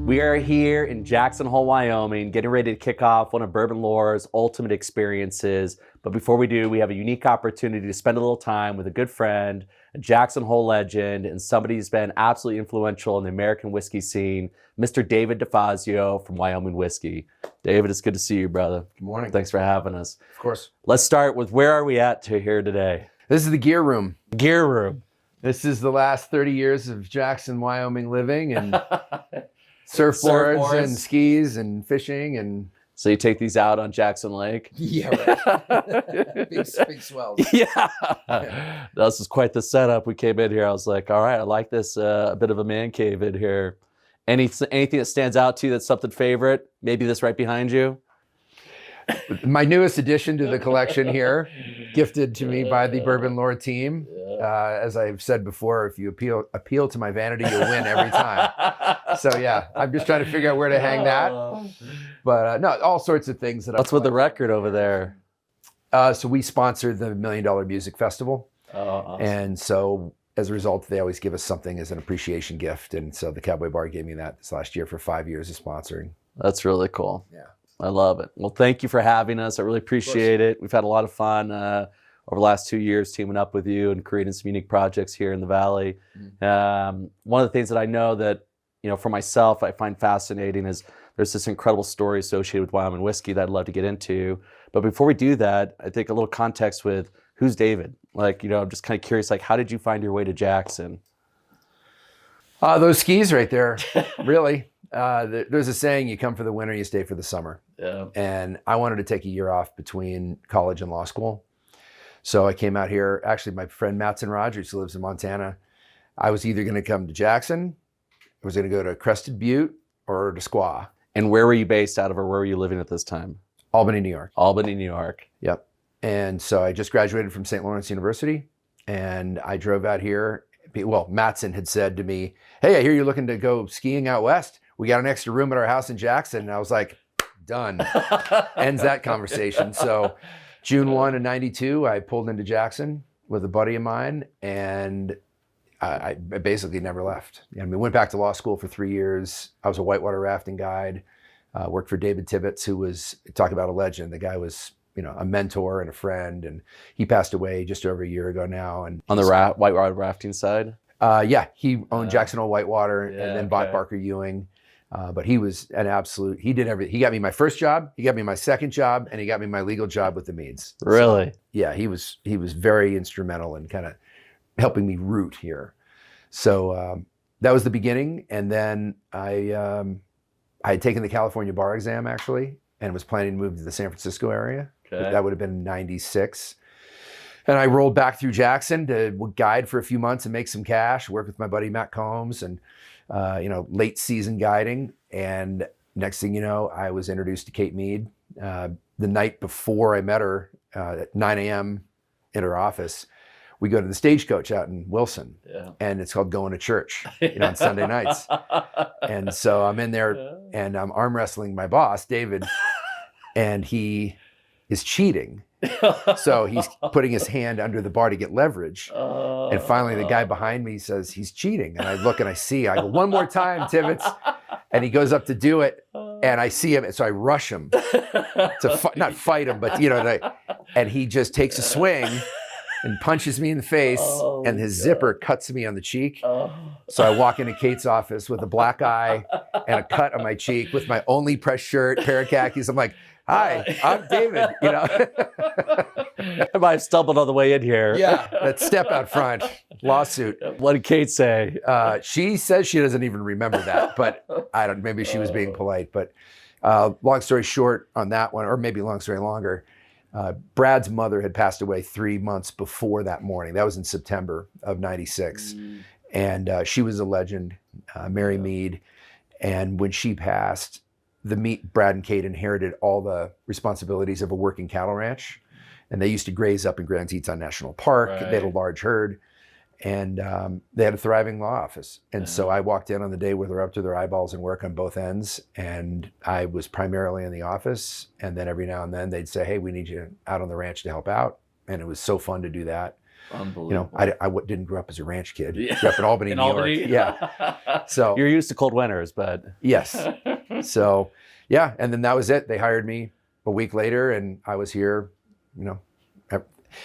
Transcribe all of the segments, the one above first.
We are here in Jackson Hole, Wyoming, getting ready to kick off one of Bourbon Lore's ultimate experiences. But before we do, we have a unique opportunity to spend a little time with a good friend, a Jackson Hole legend, and somebody who's been absolutely influential in the American whiskey scene, Mr. David DeFazio from Wyoming Whiskey. David, it's good to see you, brother. Good morning. Thanks for having us. Of course. Let's start with where are we at here today? This is the gear room. Gear room. This is the last 30 years of Jackson, Wyoming living, and surfboards and skis and fishing and... So you take these out on Jackson Lake? Yeah, right. big swells. Yeah. This is quite the setup. We came in here. I was like, all right, I like this, a bit of a man cave in here. Anything that stands out to you that's something favorite? Maybe this right behind you? My newest addition to the collection here, gifted to me by the Bourbon Lore team. As I've said before, if you appeal to my vanity, you'll win every time. So yeah, I'm just trying to figure out where to hang that. But no, all sorts of things that. What's with the record over there? So we sponsored the $1 Million Music Festival. Oh, awesome. And so as a result, they always give us something as an appreciation gift. And so the Cowboy Bar gave me that this last year for 5 years of sponsoring. That's really cool. Yeah. I love it. Well, thank you for having us. I really appreciate it. We've had a lot of fun over the last 2 years teaming up with you and creating some unique projects here in the Valley. One of the things that I know that, for myself, I find fascinating is there's this incredible story associated with Wyoming whiskey that I'd love to get into. But before we do that, I think a little context with who's David? I'm just kind of curious, how did you find your way to Jackson? Those skis right there, really. There's a saying, you come for the winter, you stay for the summer. Yeah. And I wanted to take a year off between college and law school. So I came out here. Actually, my friend Matson Rogers, who lives in Montana, I was either going to come to Jackson, I was going to go to Crested Butte, or to Squaw. And where were you based out of, or where were you living at this time? Albany, New York. Albany, New York. Yep. And so I just graduated from St. Lawrence University, and I drove out here. Well, Matson had said to me, hey, I hear you're looking to go skiing out west. We got an extra room at our house in Jackson. And I was like, done. Ends that conversation. So June 1 of 92, I pulled into Jackson with a buddy of mine, and I basically never left. Went back to law school for 3 years. I was a whitewater rafting guide, worked for David Tibbetts, who was, talk about a legend. The guy was, a mentor and a friend, and he passed away just over a year ago now. And on the whitewater rafting side? Yeah, he owned Jackson Hole Whitewater and then bought Barker Ewing. But he was an absolute, he did everything. He got me my first job, he got me my second job, and he got me my legal job with the Meads. Really? So, yeah, he was very instrumental in kind of helping me root here. So that was the beginning. And then I had taken the California bar exam, actually, and was planning to move to the San Francisco area. Okay. That would have been 96. And I rolled back through Jackson to guide for a few months and make some cash, work with my buddy Matt Combs, and late season guiding. And next thing you know, I was introduced to Kate Mead. The night before I met her at 9 a.m. in her office, we go to the Stagecoach out in Wilson, and it's called Going to Church, on Sunday nights. And so I'm in there and I'm arm wrestling my boss, David, and he is cheating. So he's putting his hand under the bar to get leverage. And finally the guy behind me says, he's cheating. And I look and I go, one more time, Tibbetts. And he goes up to do it. And I see him. And so I rush him to not fight him, but and he just takes a swing and punches me in the face. And his zipper cuts me on the cheek. So I walk into Kate's office with a black eye and a cut on my cheek with my only pressed shirt, pair of khakis. I'm like, hi, I'm David, I might have stumbled on the way in here. Yeah, that step out front, lawsuit. What did Kate say? She says she doesn't even remember that, but maybe she was being polite. But long story short on that one, or maybe long story longer, Brad's mother had passed away 3 months before that morning. That was in September of 96. And she was a legend, Mary Mead. And when she passed, Brad and Kate inherited all the responsibilities of a working cattle ranch. And they used to graze up in Grand Teton National Park. Right. They had a large herd, and they had a thriving law office. And so I walked in on the day where they're up to their eyeballs and work on both ends. And I was primarily in the office. And then every now and then they'd say, hey, we need you out on the ranch to help out. And it was so fun to do that. Unbelievable. Didn't grow up as a ranch kid. Yeah. Grew up in Albany, New Albany? York. Yeah. So You're used to cold winters, but yes. So yeah, and then that was it. They hired me a week later, and I was here.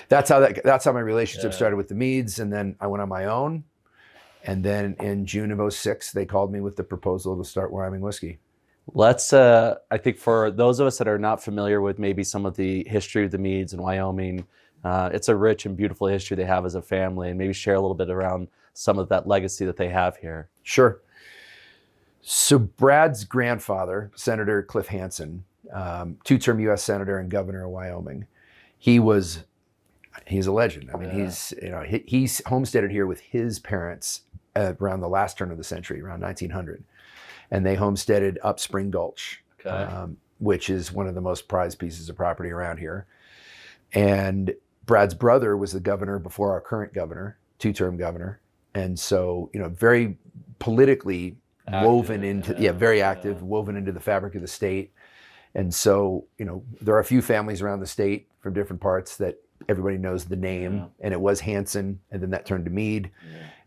That's how my relationship started with the Meads, and then I went on my own. And then in June of 2006, they called me with the proposal to start Wyoming Whiskey. Let's, I think for those of us that are not familiar with maybe some of the history of the Meads in Wyoming, it's a rich and beautiful history they have as a family, and maybe share a little bit around some of that legacy that they have here. Sure. So Brad's grandfather, Senator Cliff Hansen, two-term U.S. Senator and Governor of Wyoming, he's a legend. I mean, he's homesteaded here with his parents around the last turn of the century, around 1900. And they homesteaded up Spring Gulch, which is one of the most prized pieces of property around here. And Brad's brother was the governor before our current governor, two-term governor. And so, very politically woven into, very active, woven into the fabric of the state. And so, there are a few families around the state from different parts that everybody knows the name, and it was Hansen, and then that turned to Mead.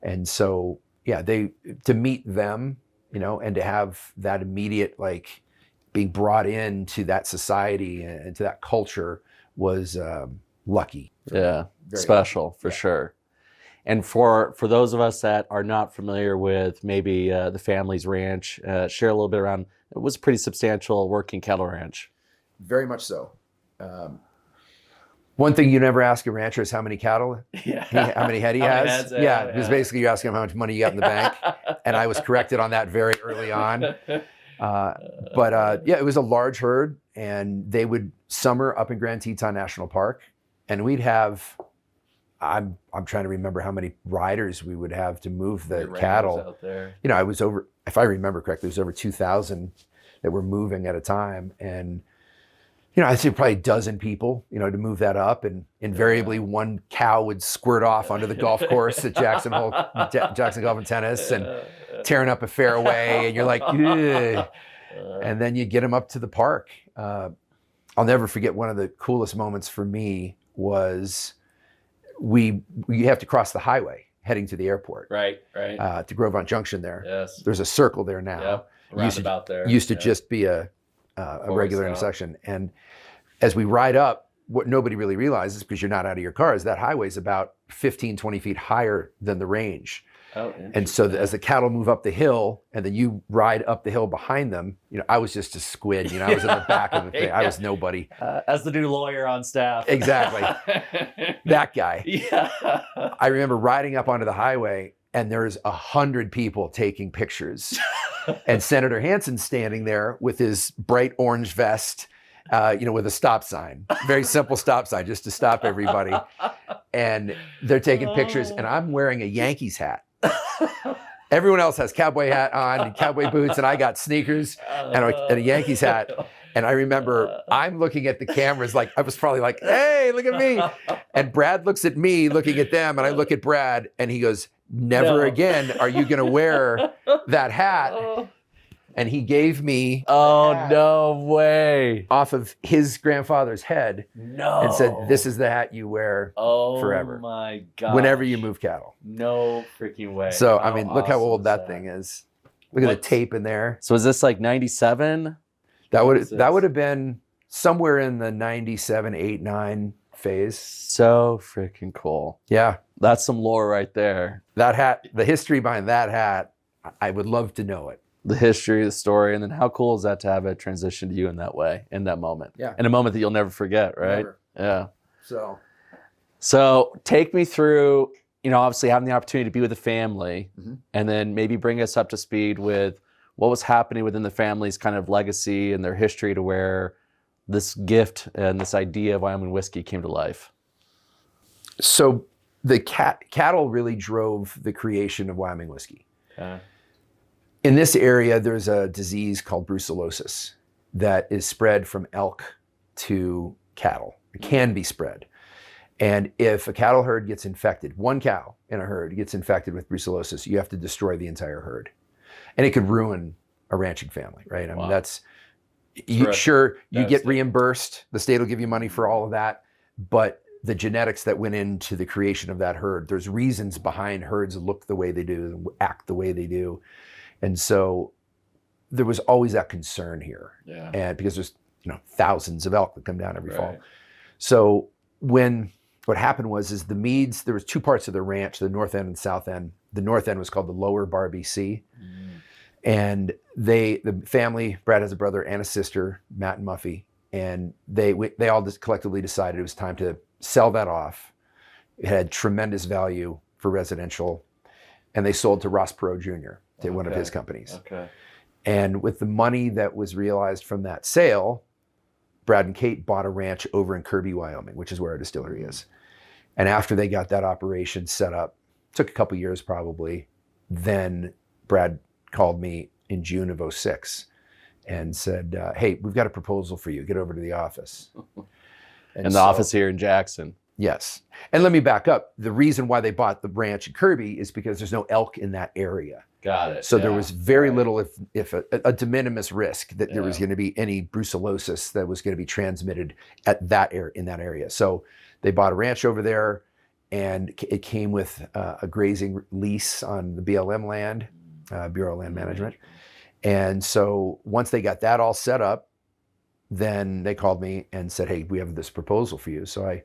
And so, to meet them, and to have that immediate, being brought into that society and to that culture was lucky. Yeah, special for sure. And for those of us that are not familiar with maybe the family's ranch, share a little bit around, it was a pretty substantial working cattle ranch. Very much so. One thing you never ask a rancher is how many cattle, how many head he has. Because basically you're asking him how much money you got in the bank. And I was corrected on that very early on. It was a large herd, and they would summer up in Grand Teton National Park. And we'd have, I'm trying to remember how many riders we would have to move the cattle. Out there. I was over, if I remember correctly, it was over 2,000 that were moving at a time. And I'd say probably a dozen people, to move that up, and invariably one cow would squirt off onto the golf course at Jackson Golf and Tennis, and tearing up a fairway, and you're like, ugh. And then you get them up to the park. I'll never forget, one of the coolest moments for me was we have to cross the highway heading to the airport. Right. To Grovemont Junction there. Yes. There's a circle there now. Yep. Roundabout there. Used to just be a regular intersection. And as we ride up, what nobody really realizes, because you're not out of your car, is that highway is about 15, 20 feet higher than the range. Oh, and so as the cattle move up the hill, and then you ride up the hill behind them, I was just a squid. I was in the back of the thing. I was nobody. As the new lawyer on staff. Exactly. That guy. Yeah. I remember riding up onto the highway, and there's 100 people taking pictures. And Senator Hansen standing there with his bright orange vest, with a stop sign, very simple stop sign, just to stop everybody. And they're taking pictures, and I'm wearing a Yankees hat. Everyone else has cowboy hat on and cowboy boots, and I got sneakers and a Yankees hat. And I remember I'm looking at the cameras, I was probably like, hey, look at me. And Brad looks at me looking at them, and I look at Brad, and he goes, never again are you going to wear that hat. And he gave me no way, off of his grandfather's head. No. And said, this is the hat you wear forever. Oh my God. Whenever you move cattle. No freaking way. So, look how old that thing is. Look at the tape in there. So is this 97? That would have been somewhere in the 97, 8, 9 phase. So freaking cool. Yeah. That's some lore right there. That hat, the history behind that hat, I would love to know it. The history, the story, and then how cool is that to have it transition to you in that way, in that moment? Yeah. In a moment that you'll never forget, right? Never. Yeah. So take me through, obviously having the opportunity to be with the family, and then maybe bring us up to speed with what was happening within the family's kind of legacy and their history to where this gift and this idea of Wyoming whiskey came to life. So the cattle really drove the creation of Wyoming whiskey. Okay. In this area, there's a disease called brucellosis that is spread from elk to cattle. It can be spread. And if a cattle herd gets infected, one cow in a herd gets infected with brucellosis, you have to destroy the entire herd. And it could ruin a ranching family, right? Wow. That's, you get reimbursed. The state will give you money for all of that. But the genetics that went into the creation of that herd. There's reasons behind herds look the way they do, act the way they do. And so there was always that concern here. Yeah. And because there's, thousands of elk that come down every fall. So what happened was the Meads, there was two parts of the ranch, the north end and south end. The north end was called the Lower Barbie Sea. And the family, Brad has a brother and a sister, Matt and Muffy, and they all just collectively decided it was time to sell that off. It had tremendous value for residential, and they sold to Ross Perot Jr., to one of his companies. Okay. And with the money that was realized from that sale, Brad and Kate bought a ranch over in Kirby, Wyoming, which is where our distillery is. And after they got that operation set up, took a couple years probably, then Brad called me in June of 2006 and said, hey, we've got a proposal for you. Get over to the office. And the office here in Jackson. Yes. And let me back up. The reason why they bought the ranch in Kirby is because there's no elk in that area. Got it. So there was very little, if a de minimis risk that there was going to be any brucellosis that was going to be transmitted in that area. So they bought a ranch over there, and it came with a grazing lease on the BLM land, Bureau of Land Management. And so once they got that all set up, then they called me and said, hey, we have this proposal for you. So I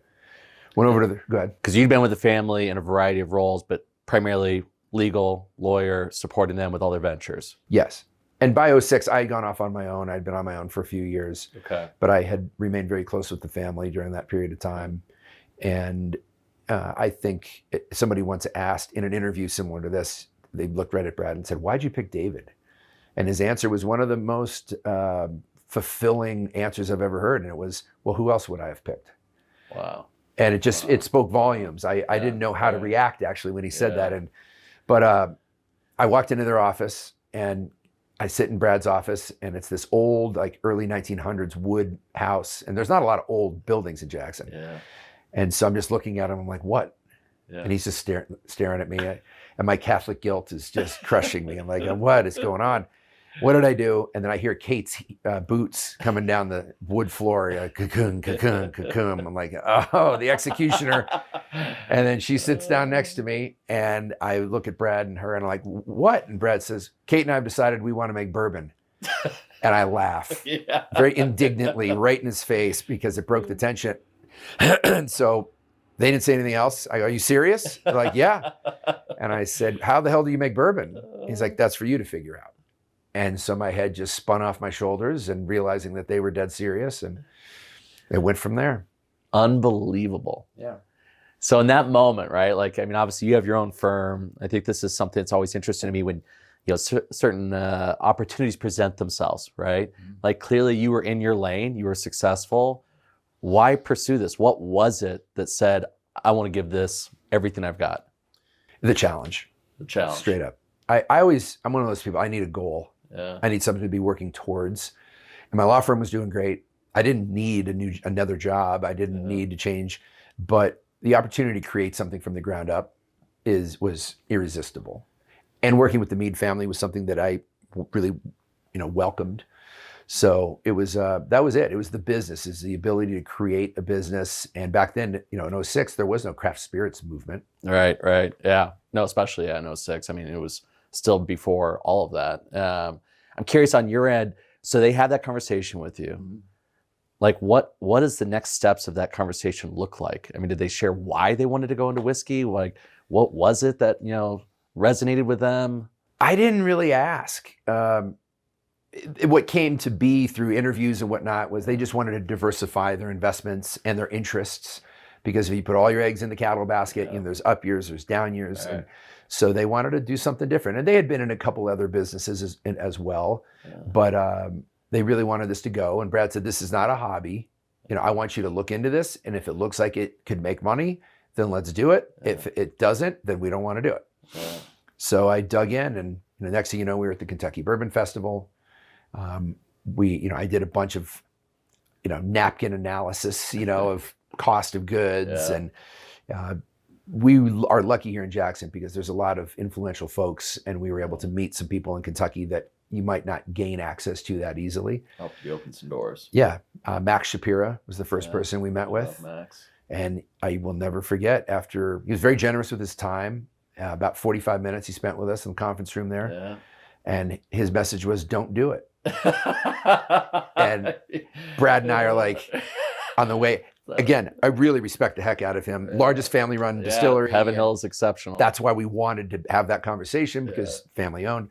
went over to go ahead. Because you'd been with the family in a variety of roles, but primarily legal, lawyer, supporting them with all their ventures. Yes. And by 2006, I had gone off on my own. I'd been on my own for a few years. Okay. But I had remained very close with the family during that period of time. And I think somebody once asked in an interview similar to this, they looked right at Brad and said, why'd you pick David? And his answer was one of the most fulfilling answers I've ever heard. And it was, well, who else would I have picked? Wow. And it spoke volumes. I didn't know how to react actually when he said that. But I walked into their office, and I sit in Brad's office, and it's this old, like early 1900s wood house. And there's not a lot of old buildings in Jackson. Yeah. And so I'm just looking at him. I'm like, what? Yeah. And he's just staring at me. And my Catholic guilt is just crushing me. I'm like, what is going on? What did I do? And then I hear Kate's boots coming down the wood floor. Cocoon, cocoon, cocoon. I'm like, oh, the executioner. And then she sits down next to me, and I look at Brad and her, and I'm like, what? And Brad says, Kate and I have decided we want to make bourbon. And I laugh very indignantly right in his face because it broke the tension. And so they didn't say anything else. I go, are you serious? They're like, yeah. And I said, how the hell do you make bourbon? He's like, that's for you to figure out. And so my head just spun off my shoulders, and realizing that they were dead serious, and it went from there. Unbelievable. Yeah. So in that moment, right? Like, I mean, obviously you have your own firm. I think this is something that's always interesting to me when, certain opportunities present themselves, right? Mm-hmm. Like clearly you were in your lane, you were successful. Why pursue this? What was it that said, I want to give this everything I've got? The challenge. The challenge. Straight up. I'm one of those people, I need a goal. Yeah. I need something to be working towards. And my law firm was doing great. I didn't need another job. I didn't need to change. But the opportunity to create something from the ground up was irresistible. And working with the Mead family was something that I really, welcomed. So it was that was it. It was the business, is the ability to create a business. And back then, in 2006, there was no craft spirits movement. Right. Yeah. No, especially in 2006. I mean, it was still before all of that. I'm curious on your end. So they had that conversation with you. Mm-hmm. Like what does the next steps of that conversation look like? I mean, did they share why they wanted to go into whiskey? Like, what was it that, resonated with them? I didn't really ask. What came to be through interviews and whatnot was they just wanted to diversify their investments and their interests, because if you put all your eggs in the cattle basket, there's up years, there's down years. Right. And so they wanted to do something different. And they had been in a couple other businesses as well, but they really wanted this to go. And Brad said, this is not a hobby. I want you to look into this. And if it looks like it could make money, then let's do it. Yeah. If it doesn't, then we don't want to do it. Yeah. So I dug in, and the next thing you know, we were at the Kentucky Bourbon Festival. I did a bunch of, napkin analysis, of cost of goods. And we are lucky here in Jackson because there's a lot of influential folks, and we were able to meet some people in Kentucky that you might not gain access to that easily. Helped you open some doors. Yeah. Max Shapira was the first person we met with. Max. And I will never forget, after, he was very generous with his time, about 45 minutes he spent with us in the conference room there. Yeah. And his message was, don't do it. And Brad and I are like on the way. Again, I really respect the heck out of him. Largest family-run distillery. Heaven Hill is exceptional. That's why we wanted to have that conversation, because family-owned.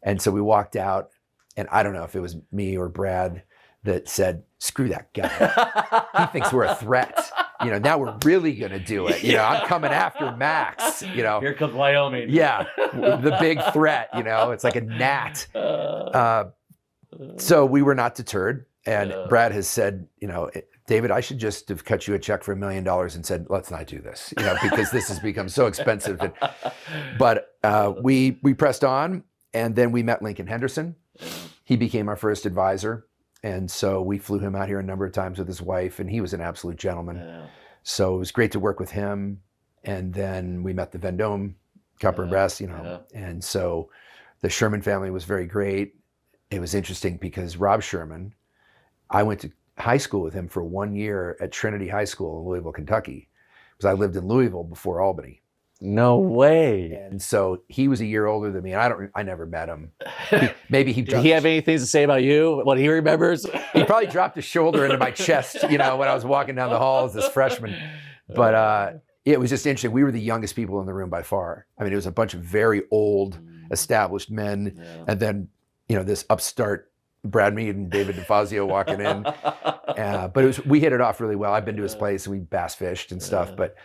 And so we walked out, and I don't know if it was me or Brad that said, screw that guy. He thinks we're a threat. You know, now we're really going to do it. You know, I'm coming after Max, you know. Here comes Wyoming. Yeah, the big threat, you know. It's like a gnat. So we were not deterred. And Brad has said, you know, David, I should just have cut you a check for $1 million and said, let's not do this, you know, because this has become so expensive. But we pressed on, and then we met Lincoln Henderson. He became our first advisor. And so we flew him out here a number of times with his wife, and he was an absolute gentleman. So it was great to work with him. And then we met the Vendome, Copper and Brass, you know. And so the Sherman family was very great. It was interesting because Rob Sherman, I went to high school with him for 1 year at Trinity High School in Louisville, Kentucky, because I lived in Louisville before Albany. No way. And so he was a year older than me, and I never met him. Maybe he. Did he have anything to say about you? What he remembers? He probably dropped his shoulder into my chest, you know, when I was walking down the hall as this freshman. But it was just interesting. We were the youngest people in the room by far. I mean, it was a bunch of very old, established men, and then, you know, this upstart Brad Mead and David DeFazio walking in. But we hit it off really well. I've been to his place, and we bass fished and stuff. But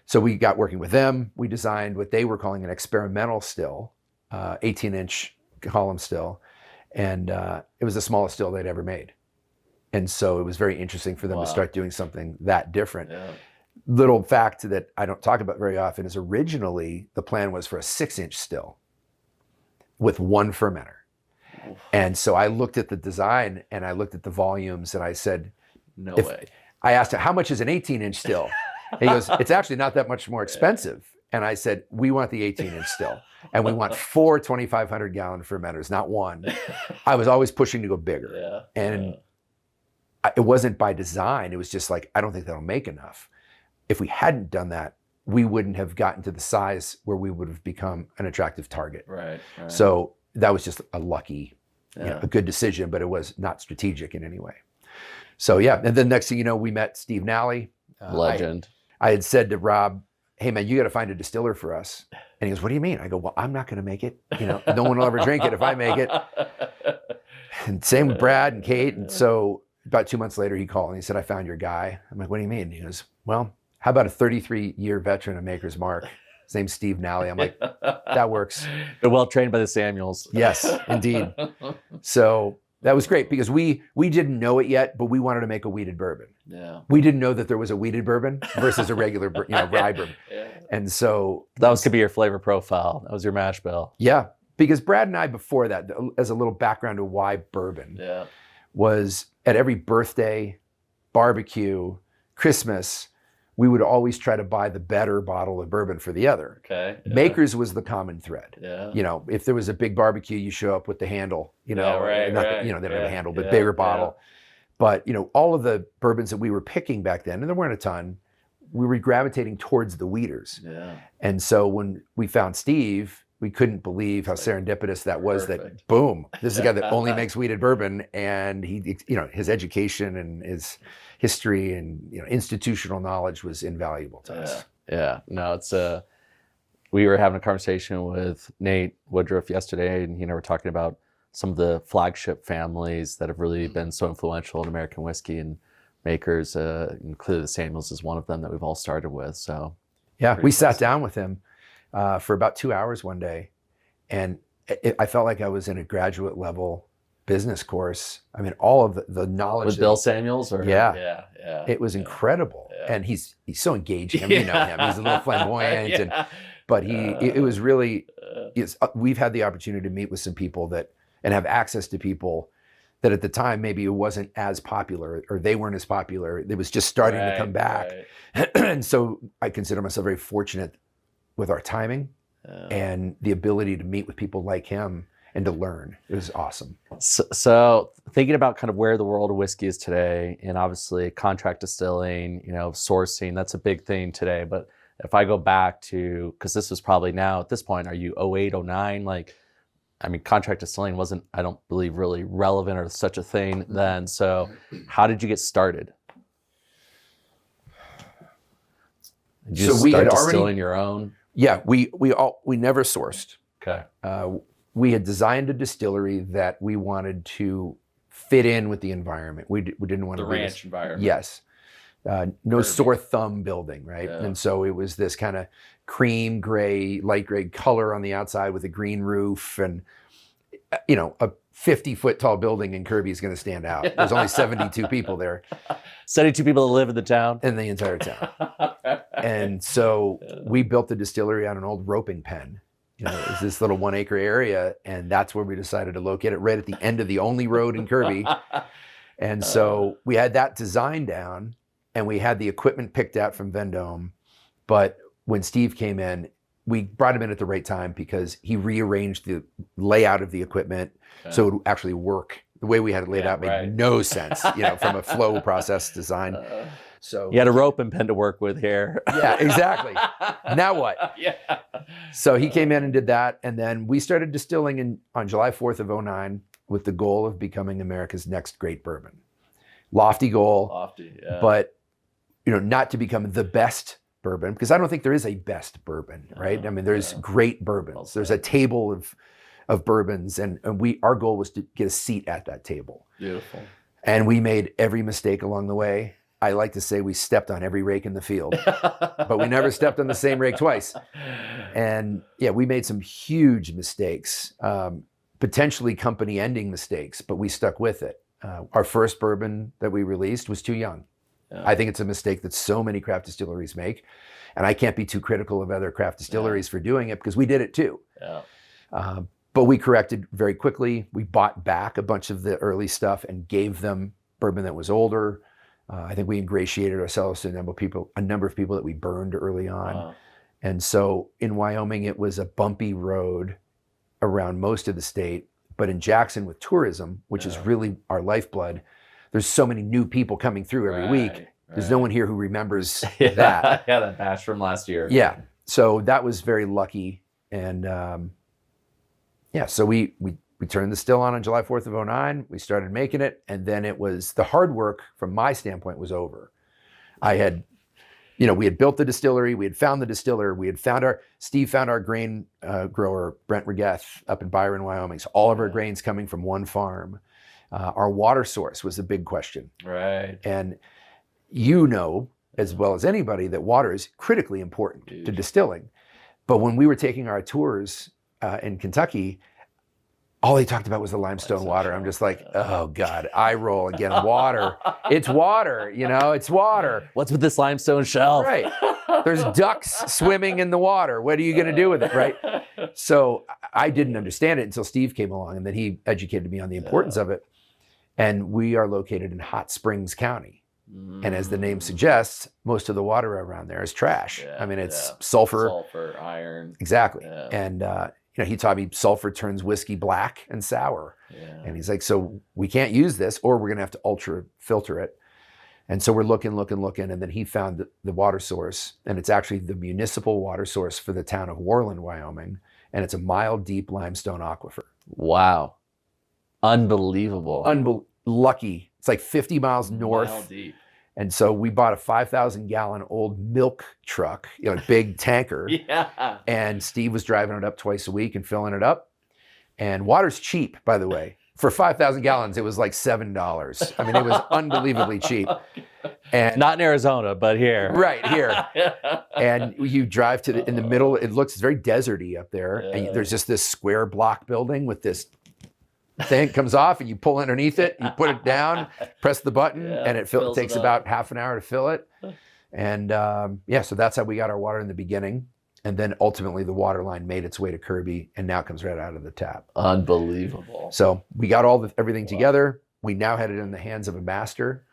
so we got working with them. We designed what they were calling an experimental still, 18-inch column still. And it was the smallest still they'd ever made. And so it was very interesting for them to start doing something that different. Little fact that I don't talk about very often is originally the plan was for a 6-inch still with one fermenter. And so I looked at the design, and I looked at the volumes, and I said, no way. I asked him, how much is an 18-inch still? And he goes, it's actually not that much more expensive. And I said, we want the 18-inch still. And we want 4 2,500-gallon fermenters, not one. I was always pushing to go bigger. And it wasn't by design. It was just like, I don't think that'll make enough. If we hadn't done that, we wouldn't have gotten to the size where we would have become an attractive target. So that was just a lucky, you know, a good decision, but it was not strategic in any way. So yeah, and then next thing you know, we met Steve Nally. Legend. I had said to Rob, hey man, you got to find a distiller for us. And he goes, what do you mean? I go, well, I'm not going to make it. You know, no one will ever drink it if I make it. And same with Brad and Kate. And so about 2 months later, he called and he said, I found your guy. I'm like, what do you mean? He goes, well, how about a 33-year veteran of Maker's Mark? His name's Steve Nally. I'm like, that works. They're well trained by the Samuels. Yes, indeed. So that was great because we didn't know it yet, but we wanted to make a wheated bourbon. We didn't know that there was a wheated bourbon versus a regular, rye bourbon. And so that was to be your flavor profile. That was your mash bill. Yeah, because Brad and I before that, as a little background of why bourbon, was at every birthday, barbecue, Christmas, we would always try to buy the better bottle of bourbon for the other. Maker's was the common thread. You know, if there was a big barbecue, you show up with the handle, you know, they don't have a handle, but bigger bottle. But, you know, all of the bourbons that we were picking back then, and there weren't a ton, we were gravitating towards the wheaters. And so when we found Steve, we couldn't believe how serendipitous that was. That boom, this is a guy that only makes wheated bourbon, and he, you know, his education and his history and, you know, institutional knowledge was invaluable to us. No, it's we were having a conversation with Nate Woodruff yesterday, and he and I were talking about some of the flagship families that have really been so influential in American whiskey and makers. And clearly the Samuels is one of them that we've all started with. So yeah, we sat down with him for about 2 hours one day, and I felt like I was in a graduate level business course. I mean, all of the knowledge. Was Bill Samuels? Or? Yeah. It was incredible. And he's so engaging. I mean, you know him. He's a little flamboyant. But it was really, we've had the opportunity to meet with some people and have access to people that at the time maybe it wasn't as popular, or they weren't as popular. It was just starting to come back. And so I consider myself very fortunate with our timing and the ability to meet with people like him and to learn. It was awesome. So thinking about kind of where the world of whiskey is today, and obviously contract distilling, sourcing, that's a big thing today. But if I go back to, because this was probably now at this point, are you 08, 09? Like, I mean, contract distilling wasn't, I don't believe, really relevant or such a thing then. So how did you get started? Did you start distilling your own? Yeah, we never sourced. Okay. We had designed a distillery that we wanted to fit in with the environment. We didn't want the to ranch environment. Yes. No sore thumb building, right? Yeah. And so it was this kind of cream gray, light gray color on the outside with a green roof, and a 50-foot tall building in Kirby is going to stand out. There's only 72 people there. 72 people that live in the town? In the entire town. And so we built the distillery on an old roping pen. It was this little 1 acre area, and that's where we decided to locate it, right at the end of the only road in Kirby. And so we had that design down, and we had the equipment picked out from Vendome. But when Steve came in, we brought him in at the right time because he rearranged the layout of the equipment so it would actually work. The way we had it laid out made no sense, from a flow process design. So you had a rope and pen to work with here. Yeah, exactly. Now what? Yeah. So he came in and did that, and then we started distilling on July 4th of 09 with the goal of becoming America's next great bourbon. Lofty goal. Lofty, yeah. But not to become the best bourbon, because I don't think there is a best bourbon, right? I mean, there's great bourbons. There's a table of bourbons, and our goal was to get a seat at that table. Beautiful. And we made every mistake along the way. I like to say we stepped on every rake in the field, but we never stepped on the same rake twice. And yeah, we made some huge mistakes, potentially company-ending mistakes, but we stuck with it. Our first bourbon that we released was too young. Yeah. I think it's a mistake that so many craft distilleries make, and I can't be too critical of other craft distilleries for doing it because we did it too. Yeah. But we corrected very quickly. We bought back a bunch of the early stuff and gave them bourbon that was older. I think we ingratiated ourselves to a number of people that we burned early on. Wow. And so in Wyoming, it was a bumpy road around most of the state. But in Jackson with tourism, which is really our lifeblood, there's so many new people coming through every week. There's no one here who remembers that. Yeah, that batch from last year. Yeah. So that was very lucky. And so we turned the still on July 4th of 09. We started making it. And then it was, the hard work from my standpoint was over. I had, we had built the distillery. We had found the distiller. Steve found our grain grower, Brent Regath, up in Byron, Wyoming. So all of our grain's coming from one farm. Our water source was the big question. Right. And as well as anybody that water is critically important to distilling. But when we were taking our tours in Kentucky, all they talked about was the limestone water. I'm just like, oh God, eye roll again. Water. It's water, it's water. What's with this limestone shelf? Right. There's ducks swimming in the water. What are you going to do with it, right? So I didn't understand it until Steve came along, and then he educated me on the importance of it. And we are located in Hot Springs County. And as the name suggests, most of the water around there is trash. Yeah, I mean, it's sulfur, iron. Exactly. Yeah. And, he taught me sulfur turns whiskey black and sour. Yeah. And he's like, so we can't use this, or we're going to have to ultra filter it. And so we're looking. And then he found the water source, and it's actually the municipal water source for the town of Worland, Wyoming. And it's a mile deep limestone aquifer. Wow. Unbelievable. Lucky. It's like 50 miles north. Mile deep. And so we bought a 5,000 gallon old milk truck, big tanker. Yeah. And Steve was driving it up twice a week and filling it up. And water's cheap, by the way. For 5,000 gallons, it was like $7. I mean, it was unbelievably cheap. And not in Arizona, but here. Right here. And you drive in the middle, it's very deserty up there. Yeah. And there's just this square block building with this thing comes off, and you pull underneath it, you put it down, press the button, and it takes about half an hour to fill it. And so that's how we got our water in the beginning. And then ultimately the water line made its way to Kirby, and now it comes right out of the tap. Unbelievable. So we got everything together. We now had it in the hands of a master.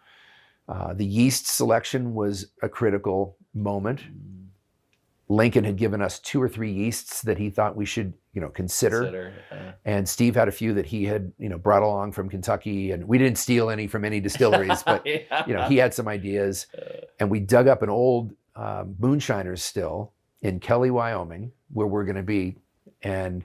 The yeast selection was a critical moment. Lincoln had given us 2 or 3 yeasts that he thought we should, consider. And Steve had a few that he had, brought along from Kentucky, and we didn't steal any from any distilleries, but he had some ideas. And we dug up an old moonshiner's still in Kelly, Wyoming, where we're going to be, and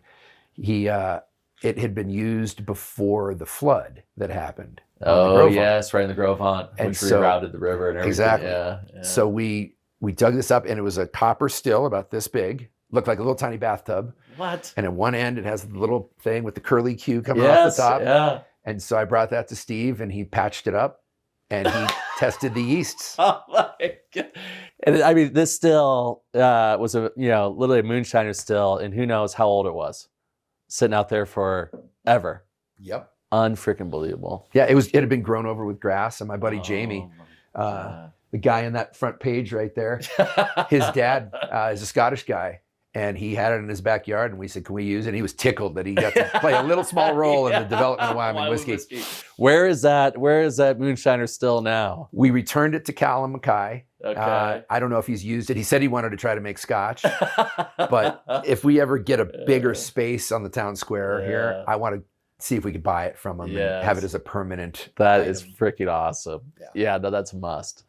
it had been used before the flood that happened. Oh yes, right in the Grove Hunt, and which so, rerouted the river and everything. Exactly. Yeah. So we dug this up, and it was a copper still about this big, looked like a little tiny bathtub. What? And at one end, it has the little thing with the curly Q coming off the top. Yeah. And so I brought that to Steve, and he patched it up, and he tested the yeasts. Oh my God. And I mean, this still was literally a moonshiner still, and who knows how old it was, sitting out there forever. Yep. Unfreaking believable. Yeah, it had been grown over with grass, and my buddy Jamie, the guy in that front page right there, his dad is a Scottish guy, and he had it in his backyard, and we said, can we use it? And he was tickled that he got to play a little small role in the development of Wyoming whiskey. Where is that moonshiner still now? We returned it to Callum Mackay. Okay. I don't know if he's used it. He said he wanted to try to make scotch, but if we ever get a bigger space on the town square here, I want to see if we could buy it from him and have it as a permanent That item. is freaking awesome. Yeah, no, that's a must.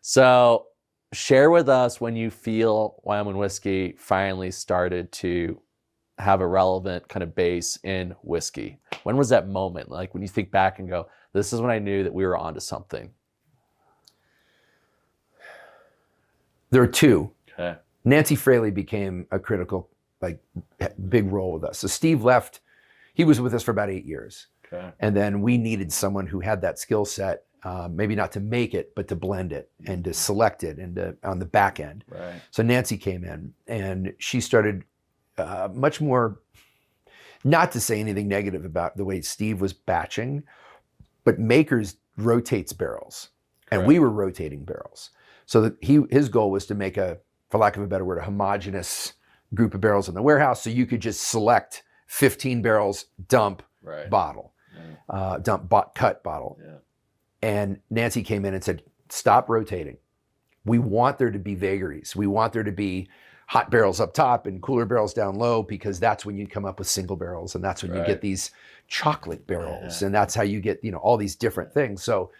So share with us when you feel Wyoming whiskey finally started to have a relevant kind of base in whiskey. When was that moment? Like when you think back and go, this is when I knew that we were onto something. There are 2. Okay. Nancy Fraley became a critical, big role with us. So Steve left. He was with us for about 8 years. Okay. And then we needed someone who had that skill set, maybe not to make it, but to blend it and to select it and on the back end. Right. So Nancy came in, and she started much more, not to say anything negative about the way Steve was batching, but Makers rotates barrels. And we were rotating barrels. So that his goal was to make for lack of a better word, a homogeneous group of barrels in the warehouse, so you could just select 15 barrels, dump, bottle, cut bottle. Yeah. And Nancy came in and said, stop rotating. We want there to be vagaries. We want there to be hot barrels up top and cooler barrels down low, because that's when you come up with single barrels, and that's when you get these chocolate barrels, and that's how you get, all these different things. So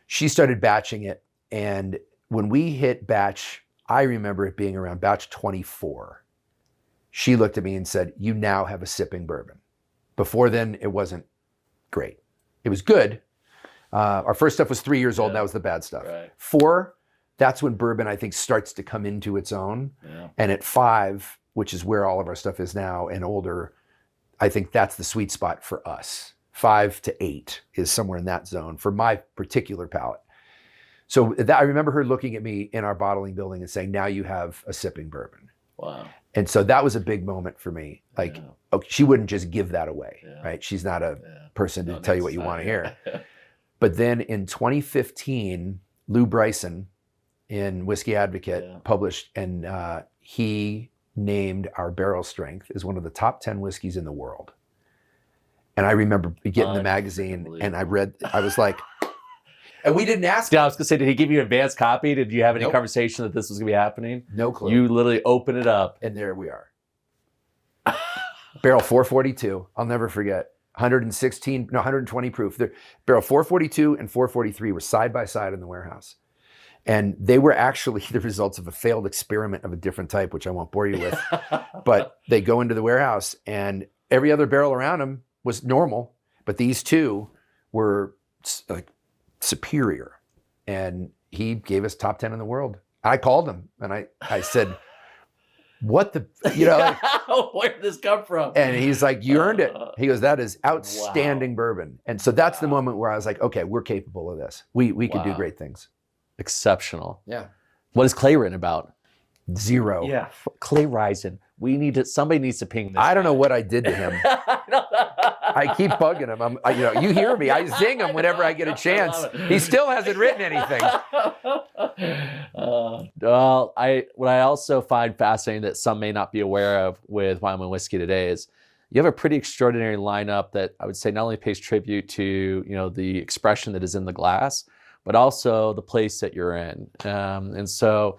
she started batching it, and when we hit batch, I remember it being around batch 24. She looked at me and said, you now have a sipping bourbon. Before then, it wasn't great. It was good. Our first stuff was 3 years old. That was the bad stuff. Right. 4, that's when bourbon, I think, starts to come into its own. Yeah. And at 5, which is where all of our stuff is now and older, I think that's the sweet spot for us. 5 to 8 is somewhere in that zone for my particular palate. So I remember her looking at me in our bottling building and saying, now you have a sipping bourbon. Wow. And so that was a big moment for me. Okay, she wouldn't just give that away, right? She's not a person to tell you what you want to hear. But then in 2015, Lou Bryson in Whiskey Advocate published, and he named our barrel strength as one of the top 10 whiskeys in the world. And I remember getting the magazine, and I was like, and we didn't ask him. I was gonna say, did he give you an advance copy? Did you have any conversation that this was gonna be happening? No clue. You literally open it up. And there we are. Barrel 442, I'll never forget. 120 proof. Barrel 442 and 443 were side by side in the warehouse. And they were actually the results of a failed experiment of a different type, which I won't bore you with. But they go into the warehouse, and every other barrel around them was normal, but these 2 were like superior. And he gave us top 10 in the world. I called him, and I said, what the, where did this come from? And he's like, you earned it. He goes, that is outstanding bourbon. And so that's the moment where I was like, okay, we're capable of this. We can do great things. Exceptional. Yeah. What is Clay written about? 0. Yeah. Clay Rising. Somebody needs to ping this. I don't know what I did to him. I keep bugging him. You hear me. I zing him whenever I get a chance. He still hasn't written anything. Well, what I also find fascinating that some may not be aware of with Wyoming whiskey today is you have a pretty extraordinary lineup that I would say not only pays tribute to the expression that is in the glass, but also the place that you're in. And so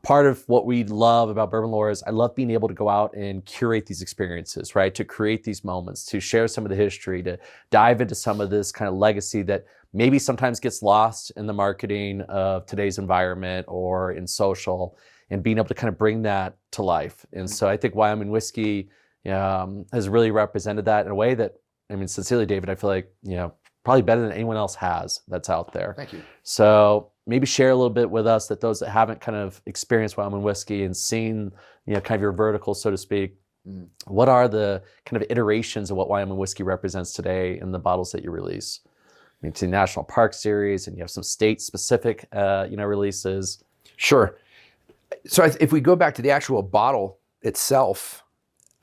part of what we love about Bourbon Lore is I love being able to go out and curate these experiences, right? To create these moments, to share some of the history, to dive into some of this kind of legacy that maybe sometimes gets lost in the marketing of today's environment or in social, and being able to kind of bring that to life. And so I think Wyoming Whiskey has really represented that in a way that, I mean, sincerely, David, I feel like, probably better than anyone else has that's out there. Thank you. So maybe share a little bit with us, that those that haven't kind of experienced Wyoming Whiskey and seen, kind of your vertical, so to speak, what are the kind of iterations of what Wyoming Whiskey represents today in the bottles that you release? I mean, it's the National Park Series, and you have some state-specific, releases. Sure. So if we go back to the actual bottle itself,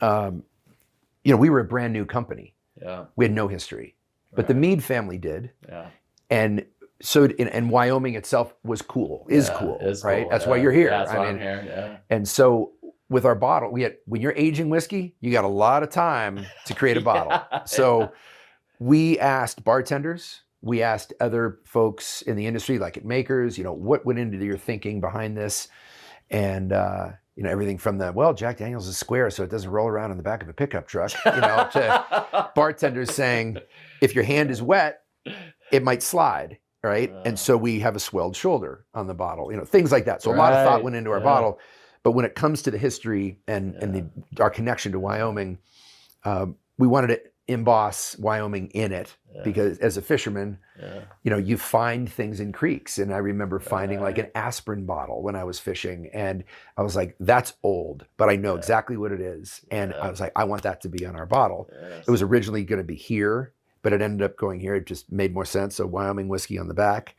we were a brand new company. Yeah. We had no history, but the Mead family did. Yeah. And so, and Wyoming itself was cool, is cool, right? Cool. That's why you're here. Yeah, that's why I'm here. Yeah. And so with our bottle, when you're aging whiskey, you got a lot of time to create a bottle. So we asked bartenders, we asked other folks in the industry, like at makers, what went into your thinking behind this? And, everything from Jack Daniel's is square, so it doesn't roll around in the back of a pickup truck, to bartenders saying, if your hand is wet, it might slide, right? And so we have a swelled shoulder on the bottle, things like that. So a lot of thought went into our bottle. But when it comes to the history and our connection to Wyoming, we wanted to emboss Wyoming in it, because as a fisherman, you find things in creeks. And I remember finding like an aspirin bottle when I was fishing, and I was like, that's old, but I know exactly what it is. And I was like, I want that to be on our bottle. It was originally going to be here, but it ended up going here. It just made more sense. So Wyoming Whiskey on the back.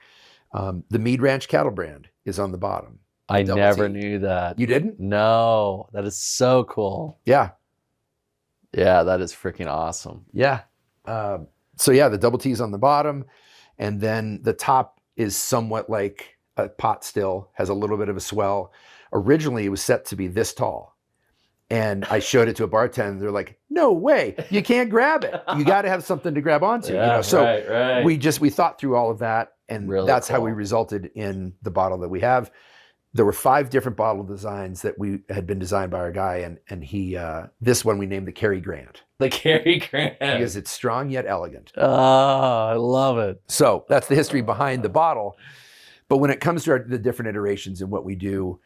The Mead Ranch cattle brand is on the bottom. I never knew that. You didn't? No, that is so cool. Yeah. Yeah, that is freaking awesome. Yeah. So the double T is on the bottom, and then the top is somewhat like a pot still, has a little bit of a swell. Originally, it was set to be this tall. And I showed it to a bartender. They're like, no way, you can't grab it. You got to have something to grab onto. So right. we thought through all of that, and that's how we resulted in the bottle that we have. There were 5 different bottle designs that had been designed by our guy, and he this one we named the Cary Grant. The Cary Grant. Because it's strong yet elegant. Oh, I love it. So that's the history behind the bottle. But when it comes to the different iterations and what we do,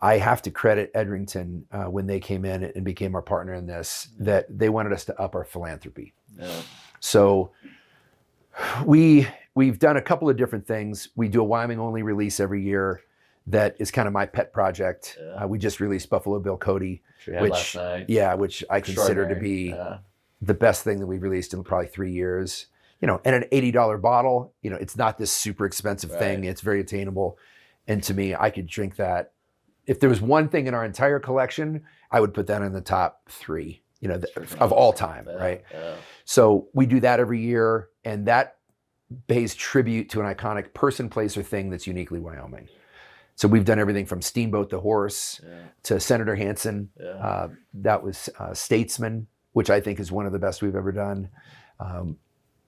I have to credit Edrington when they came in and became our partner in this, that they wanted us to up our philanthropy. Yeah. So we've done a couple of different things. We do a Wyoming only release every year. That is kind of my pet project. Yeah. We just released Buffalo Bill Cody, which I consider to be the best thing that we've released in probably 3 years. And an $80 bottle, it's not this super expensive thing. It's very attainable. And to me, I could drink that. If there was one thing in our entire collection, I would put that in the top 3, of all time, right? Yeah. So we do that every year, and that pays tribute to an iconic person, place, or thing that's uniquely Wyoming. So we've done everything from Steamboat the Horse to Senator Hansen. Yeah. That was Statesman, which I think is one of the best we've ever done.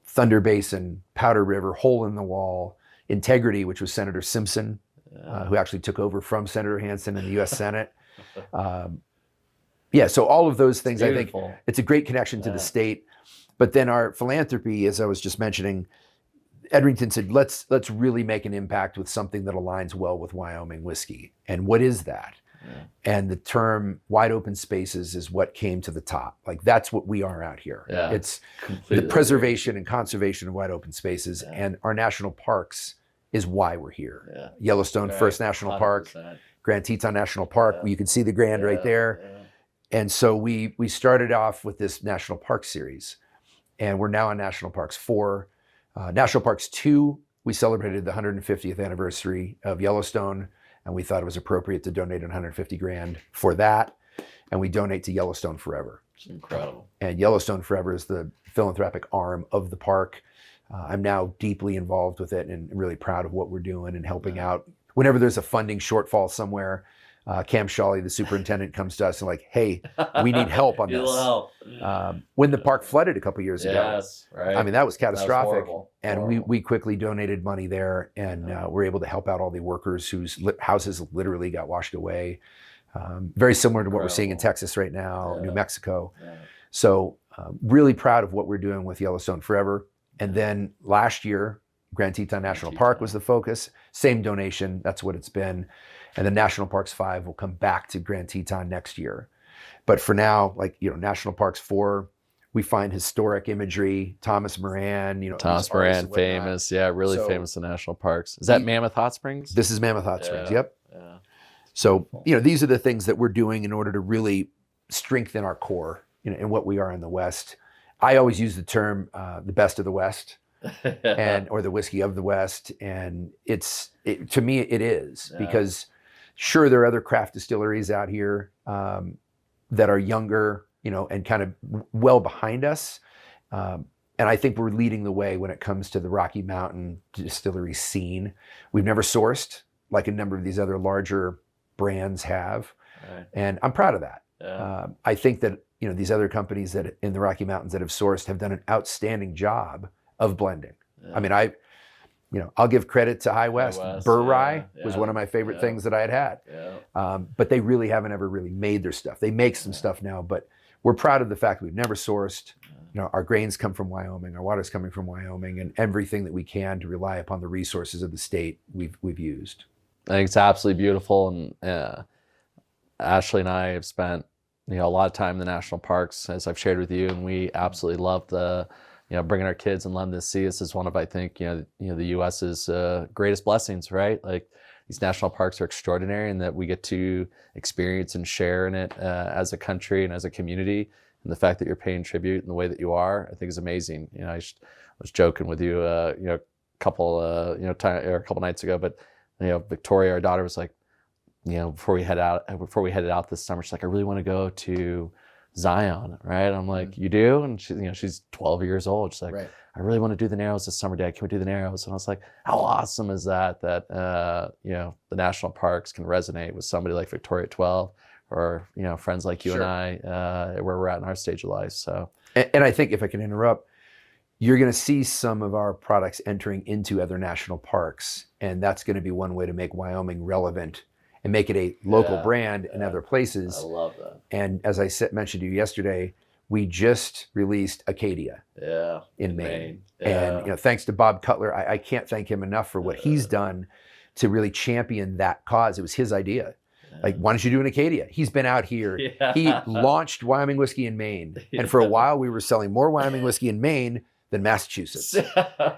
Thunder Basin, Powder River, Hole in the Wall, Integrity, which was Senator Simpson, who actually took over from Senator Hansen in the U.S. Senate. So all of those things, I think it's a great connection to the state. But then our philanthropy, as I was just mentioning, Edrington said, let's really make an impact with something that aligns well with Wyoming whiskey. And what is that? Yeah. And the term wide open spaces is what came to the top. Like, that's what we are out here. Yeah, it's the preservation and conservation of wide open spaces. Yeah. And our national parks is why we're here. Yeah. Yellowstone First National 100%. Park, Grand Teton National Park, where you can see the Grand right there. Yeah. And so we started off with this National Park series, and we're now on National Parks 4. National Parks 2, we celebrated the 150th anniversary of Yellowstone, and we thought it was appropriate to donate $150,000 for that. And we donate to Yellowstone Forever. It's incredible. And Yellowstone Forever is the philanthropic arm of the park. I'm now deeply involved with it and really proud of what we're doing and helping out. Whenever there's a funding shortfall somewhere, Cam Shawley, the superintendent, comes to us and like, hey, we need help on Need a this. little help. When the park flooded a couple years ago, Yes, right. I mean, that was That was catastrophic. horrible. And Horrible. we quickly donated money there, and were able to help out all the workers whose houses literally got washed away. Very similar to what we're seeing in Incredible. Texas right now, New Mexico. Yeah. So really proud of what we're doing with Yellowstone Forever. And then last year, Grand Teton National Park was the focus. Same donation, that's what it's been. And then National Parks 5 will come back to Grand Teton next year. But for now, like, National Parks 4, we find historic imagery, Thomas Moran, Thomas these artists Moran, and whatnot. famous, really So- famous in national parks. Is that Mammoth Hot Springs? This is Mammoth Hot Springs, Yeah. yep. Yeah. So, these are the things that we're doing in order to really strengthen our core, in what we are in the West. I always use the term the best of the West, or the whiskey of the West. And to me, it is, because sure, there are other craft distilleries out here that are younger, and kind of well behind us. And I think we're leading the way when it comes to the Rocky Mountain distillery scene. We've never sourced like a number of these other larger brands have. Right. And I'm proud of that. Yeah. I think that, these other companies that in the Rocky Mountains that have sourced have done an outstanding job of blending. Yeah. I mean, I'll give credit to High West. Burr Rye was yeah, one of my favorite things that I had. Yeah. But they really haven't ever really made their stuff. They make some stuff now, but we're proud of the fact that we've never sourced. Our grains come from Wyoming, our water's coming from Wyoming, and everything that we can to rely upon the resources of the state we've used. I think it's absolutely beautiful, and Ashley and I have spent a lot of time in the national parks, as I've shared with you, and we absolutely love the bringing our kids and letting them see us is one of, I think, the U.S.'s greatest blessings, right? Like, these national parks are extraordinary, and that we get to experience and share in it as a country and as a community. And the fact that you're paying tribute in the way that you are, I think, is amazing. I was joking with you, a couple nights ago, but Victoria, our daughter, was like, before we headed out this summer, she's like, I really want to go to Zion, right? I'm like, you do? And she's 12 years old. She's like, Right. I really want to do the Narrows this summer, Dad. Can we do the Narrows? And I was like, how awesome is that the national parks can resonate with somebody like Victoria at 12, or friends like you and I, where we're at in our stage of life. So, and I think, if I can interrupt, you're going to see some of our products entering into other national parks, and that's going to be one way to make Wyoming relevant and make it a local brand in other places. I love that. And as I mentioned to you yesterday, we just released Acadia in Maine. Yeah. And thanks to Bob Cutler, I can't thank him enough for what he's done to really champion that cause. It was his idea. Like, why don't you do an Acadia? He's been out here. Yeah. He launched Wyoming Whiskey in Maine. And for a while, we were selling more Wyoming Whiskey in Maine than Massachusetts.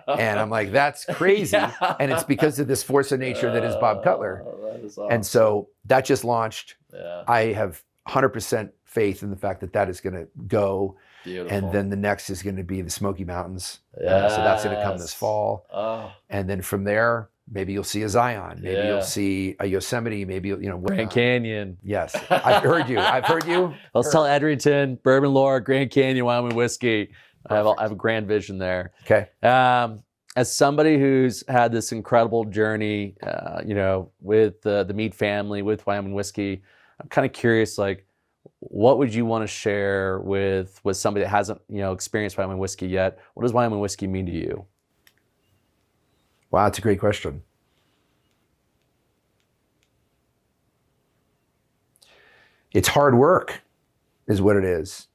And I'm like, that's crazy. Yeah. And it's because of this force of nature that is Bob Cutler. That is awesome. And so that just launched. Yeah. I have 100% faith in the fact that is going to go. Beautiful. And then the next is going to be the Smoky Mountains. So that's going to come this Yes. fall. Oh, And then from there, maybe you'll see a Zion. Maybe you'll see a Yosemite. Maybe, Grand Canyon. Yes. I've heard you. Let's tell Edrington, Bourbon Lore, Grand Canyon, Wyoming Whiskey. I have a grand vision there. Okay. As somebody who's had this incredible journey, with the Mead family, with Wyoming Whiskey, I'm kind of curious, like, what would you want to share with somebody that hasn't, experienced Wyoming Whiskey yet? What does Wyoming Whiskey mean to you? Wow, that's a great question. It's hard work, is what it is.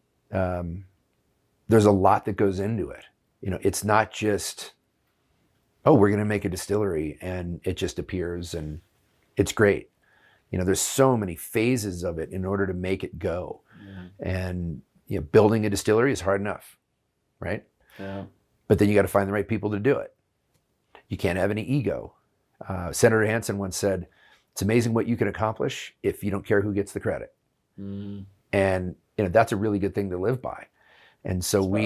There's a lot that goes into it. It's not just, oh, we're going to make a distillery and it just appears and it's great. There's so many phases of it in order to make it go. And building a distillery is hard enough, right? Yeah. But then you got to find the right people to do it. You can't have any ego. Senator Hansen once said, it's amazing what you can accomplish if you don't care who gets the credit. And that's a really good thing to live by. And so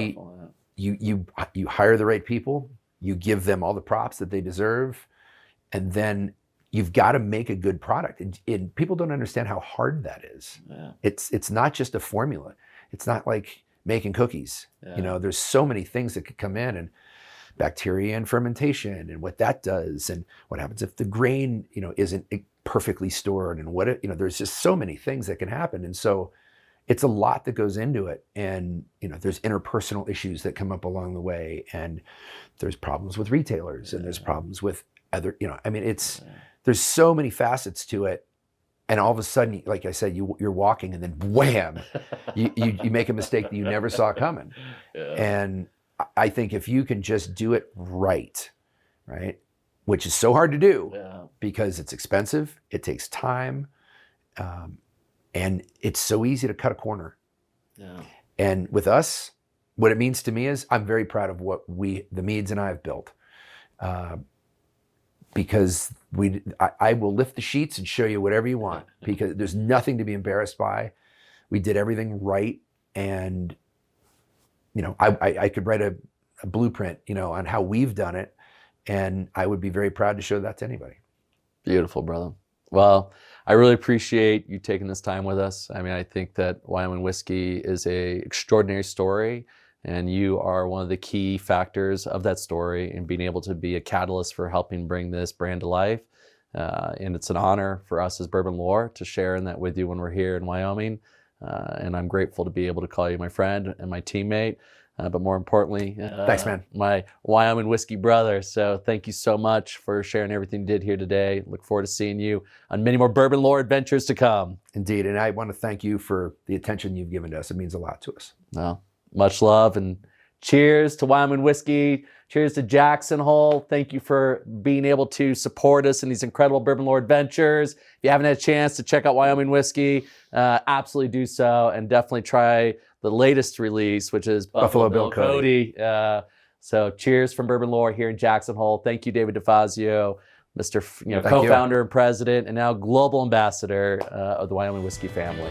you hire the right people, you give them all the props that they deserve, and then you've got to make a good product. And people don't understand how hard that is. Yeah. It's not just a formula. It's not like making cookies. Yeah. There's so many things that could come in, and bacteria and fermentation and what that does, and what happens if the grain isn't perfectly stored and what it, there's just so many things that can happen. And so it's a lot that goes into it. And, there's interpersonal issues that come up along the way, and there's problems with retailers, and there's problems with other, there's so many facets to it. And all of a sudden, like I said, you're walking, and then wham, you make a mistake that you never saw coming. Yeah. And I think if you can just do it right, which is so hard to do because it's expensive, it takes time, and it's so easy to cut a corner. Yeah. And with us, what it means to me is I'm very proud of what the Meads and I have built. Because I will lift the sheets and show you whatever you want, because there's nothing to be embarrassed by. We did everything right, and I could write a blueprint, on how we've done it, and I would be very proud to show that to anybody. Beautiful, brother. Well, I really appreciate you taking this time with us. I mean, I think that Wyoming Whiskey is a extraordinary story, and you are one of the key factors of that story in being able to be a catalyst for helping bring this brand to life. And it's an honor for us as Bourbon Lore to share in that with you when we're here in Wyoming. And I'm grateful to be able to call you my friend and my teammate, but more importantly, thanks, man, my Wyoming Whiskey brother. So thank you so much for sharing everything you did here today. Look forward to seeing you on many more Bourbon Lore adventures to come. Indeed. And I want to thank you for the attention you've given to us. It means a lot to us. Well, much love, and cheers to Wyoming Whiskey. Cheers to Jackson Hole. Thank you for being able to support us in these incredible Bourbon Lore adventures. If you haven't had a chance to check out Wyoming Whiskey, absolutely do so, and definitely try the latest release, which is Buffalo Bill Cody. So cheers from Bourbon Lore here in Jackson Hole. Thank you, David DeFazio, Mr. Co-founder and president, and now global ambassador of the Wyoming Whiskey family.